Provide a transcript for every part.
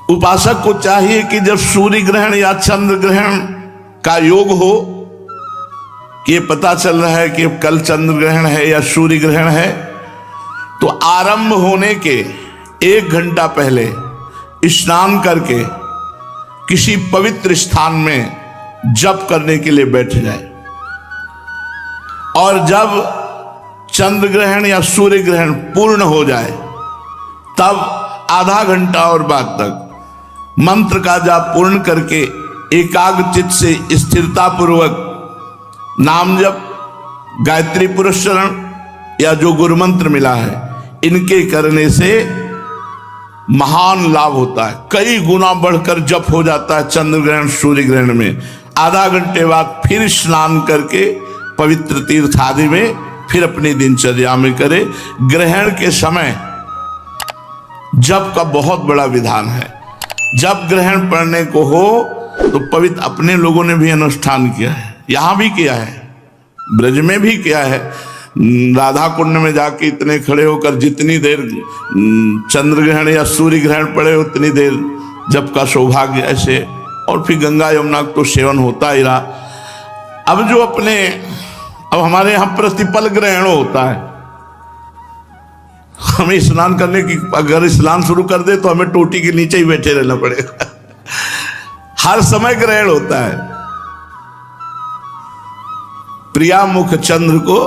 उपासक को चाहिए कि जब सूर्य ग्रहण या चंद्र ग्रहण का योग हो, कि ये पता चल रहा है कि कल चंद्र ग्रहण है या सूर्य ग्रहण है, तो आरंभ होने के 1 घंटा पहले स्नान करके किसी पवित्र स्थान में जप करने के लिए बैठ जाए। और जब चंद्र ग्रहण या सूर्य ग्रहण पूर्ण हो जाए तब आधा घंटा और बाद तक मंत्र का जाप पूर्ण करके एकाग्र चित्त से स्थिरता पूर्वक नाम जप, गायत्री पुरस्चरण या जो गुरु मंत्र मिला है, इनके करने से महान लाभ होता है। कई गुना बढ़कर जप हो जाता है चंद्र ग्रहण सूर्य ग्रहण में। आधा घंटे बाद फिर स्नान करके पवित्र तीर्थ आदि में फिर अपनी दिनचर्या में करे। ग्रहण के समय जप का बहुत बड़ा विधान है। जब ग्रहण पड़ने को हो तो पवित्र अपने लोगों ने भी अनुष्ठान किया है, यहां भी किया है, ब्रज में भी किया है। राधा कुंड में जाके इतने खड़े होकर जितनी देर चंद्र ग्रहण या सूर्य ग्रहण पड़े उतनी देर जप का सौभाग्य ऐसे। और फिर गंगा यमुना तो सेवन होता ही रहा। अब जो अब हमारे यहां प्रतिपल ग्रहण होता है, हमें स्नान करने की, अगर स्नान शुरू कर दे तो हमें टोटी के नीचे ही बैठे रहना पड़ेगा। हर समय ग्रहण होता है। प्रिया मुख चंद्र को,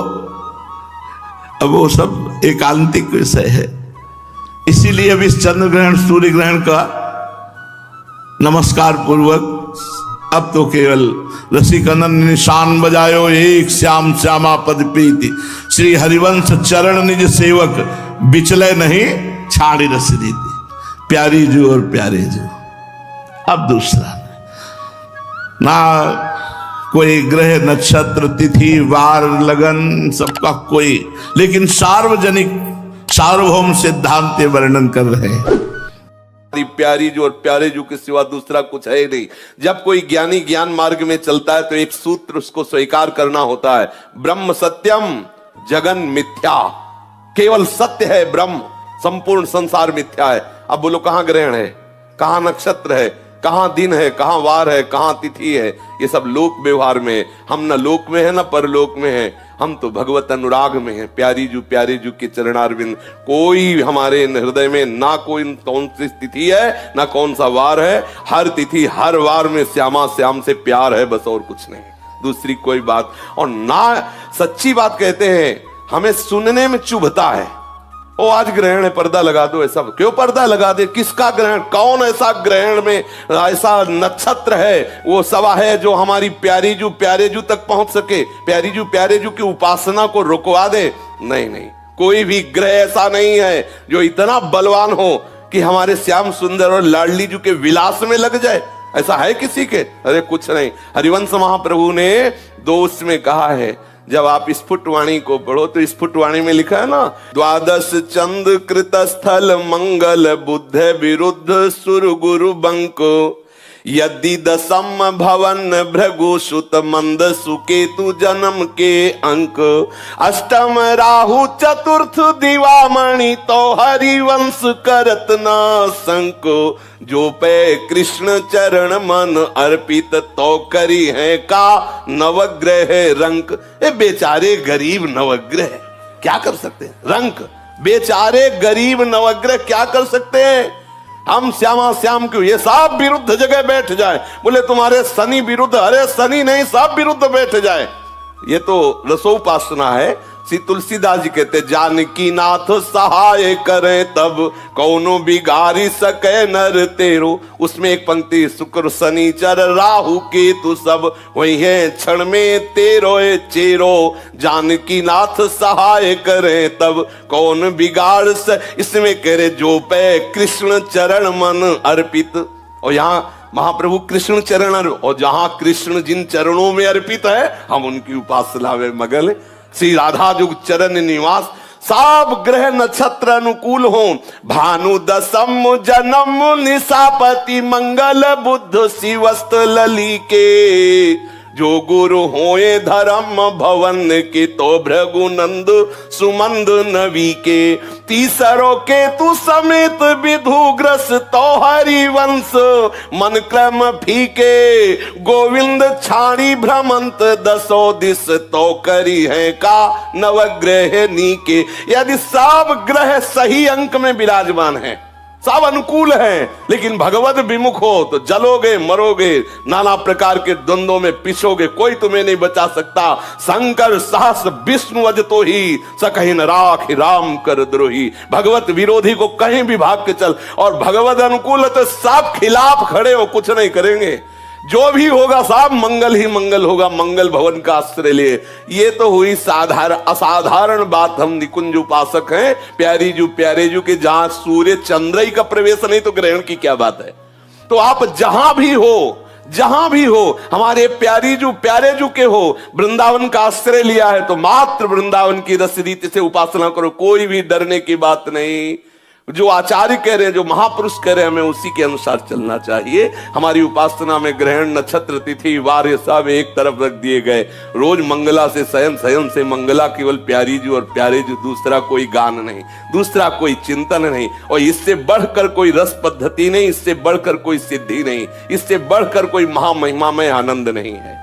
अब वो सब एकांतिक विषय है। इसीलिए अब इस चंद्र ग्रहण सूर्य ग्रहण का नमस्कार पूर्वक अब तो केवल रसिकनन निशान बजायो एक श्याम श्यामा पद प्रीति, श्री हरिवंश चरण निज सेवक बिचले नहीं छाड़ी रस रीति, प्यारी जो और प्यारे जो। अब दूसरा ना कोई ग्रह नक्षत्र तिथि वार लगन सबका कोई, लेकिन सार्वजनिक सार्वभौम सिद्धांत वर्णन कर रहे हैं। प्यारी जो और प्यारे जो के सिवा दूसरा कुछ है ही नहीं। जब कोई ज्ञानी ज्ञान मार्ग में चलता है तो एक सूत्र उसको स्वीकार करना होता है, ब्रह्म सत्यम जगन मिथ्या। केवल सत्य है ब्रह्म, संपूर्ण संसार मिथ्या है। अब बोलो कहां ग्रहण है, कहां नक्षत्र है, कहां दिन है, कहां वार है, कहां तिथि है। ये सब लोक व्यवहार में। हम न लोक में है न परलोक में है, हम तो भगवत अनुराग में हैं। प्यारी जू के चरणारविंद। कोई हमारे हृदय में ना कोई कौन सी तिथि है ना कौन सा वार है। हर तिथि हर वार में श्यामा श्याम से प्यार है, बस और कुछ नहीं, दूसरी कोई बात। और ना सच्ची बात कहते हैं, हमें सुनने में चुभता है, ओ आज ग्रहण है पर्दा लगा दो। ऐसा क्यों पर्दा लगा दे? किसका ग्रहण? कौन ऐसा ग्रहण में ऐसा नक्षत्र है वो सवा है जो हमारी प्यारे जू तक पहुंच सके, प्यारे जू की उपासना को रुकवा दे? नहीं नहीं, कोई भी ग्रह ऐसा नहीं है जो इतना बलवान हो कि हमारे श्याम सुंदर और लाडली जू के विलास में लग जाए। ऐसा है किसी के? अरे कुछ नहीं। हरिवंश महाप्रभु ने दोष में कहा है, जब आप स्फुटवाणी को पढ़ो तो स्फुटवाणी में लिखा है ना, द्वादश चंद कृत स्थल मंगल बुद्ध विरुद्ध सुर गुरु बंको, यदि दशम भवन भृगु सुत मंद सुकेतु जन्म के अंक, अष्टम राहु चतुर्थ दिवामणि तो हरिवंश करत ना संको, जो पे कृष्ण चरण मन अर्पित तो करी है का नवग्रह रंक। ए बेचारे गरीब नवग्रह क्या कर सकते हैं? रंक, बेचारे गरीब नवग्रह क्या कर सकते हैं? हम श्यामा श्याम क्यों, ये सब विरुद्ध जगह बैठ जाए। बोले तुम्हारे शनि विरुद्ध, अरे शनि नहीं, सब विरुद्ध बैठ जाए। ये तो रसोपासना है। श्री तुलसीदास जी कहते, जानकी नाथ सहाय करे तब कौनो बिगाड़ी सके नर तेरो। उसमें एक पंक्ति, शुक्र शनिचर राहु केतु सब वही है क्षण में तेरो चेरो, जानकी नाथ सहाय करे तब कौन बिगाड़ इसमें करे, जो पे कृष्ण चरण मन अर्पित। और यहाँ महाप्रभु कृष्ण चरण, और जहां कृष्ण जिन चरणों में अर्पित है हम उनकी उपासना में मगन। श्री राधा जुग चरण निवास, सब ग्रह नक्षत्र अनुकूल हो, भानु दशम जन्म निशापति मंगल बुद्ध शिवस्त लली के, जो गुरु होए धर्म भवन के तो भृगुनंद सुमंद नवी के तीसरो के तू समेत विधुग्रस तो हरिवंश मन क्रम फीके गोविंद छाड़ी भ्रमंत दसो दिस तो करी है का नवग्रह नीके। यदि सब ग्रह सही अंक में विराजमान है, सब अनुकूल हैं, लेकिन भगवत विमुख हो तो जलोगे मरोगे, नाना प्रकार के द्वंद्वों में पिछोगे, कोई तुम्हें नहीं बचा सकता। शंकर सहस विष्णु अज तो ही सकहि न राख राम कर द्रोही। भगवत विरोधी को कहीं भी भाग के चल, और भगवत अनुकूल है तो सब खिलाफ खड़े हो, कुछ नहीं करेंगे। जो भी होगा सब मंगल ही मंगल होगा, मंगल भवन का आश्रय लिए। ये तो हुई असाधारण बात। हम निकुंज उपासक हैं, प्यारे जू के जहां सूर्य चंद्र का प्रवेश नहीं तो ग्रहण की क्या बात है। तो आप जहां भी हो हमारे प्यारे जू के हो, वृंदावन का आश्रय लिया है तो मात्र वृंदावन की रस रीति से उपासना करो, कोई भी डरने की बात नहीं। जो आचार्य कह रहे हैं, जो महापुरुष कह रहे हैं, हमें उसी के अनुसार चलना चाहिए। हमारी उपासना में ग्रहण नक्षत्र तिथि वार सब एक तरफ रख दिए गए। रोज मंगला से शयन से मंगला केवल प्यारे जू, दूसरा कोई गान नहीं, दूसरा कोई चिंतन नहीं, और इससे बढ़कर कोई रस पद्धति नहीं, इससे बढ़कर कोई सिद्धि नहीं, इससे बढ़कर कोई महामहिमामय आनंद नहीं है।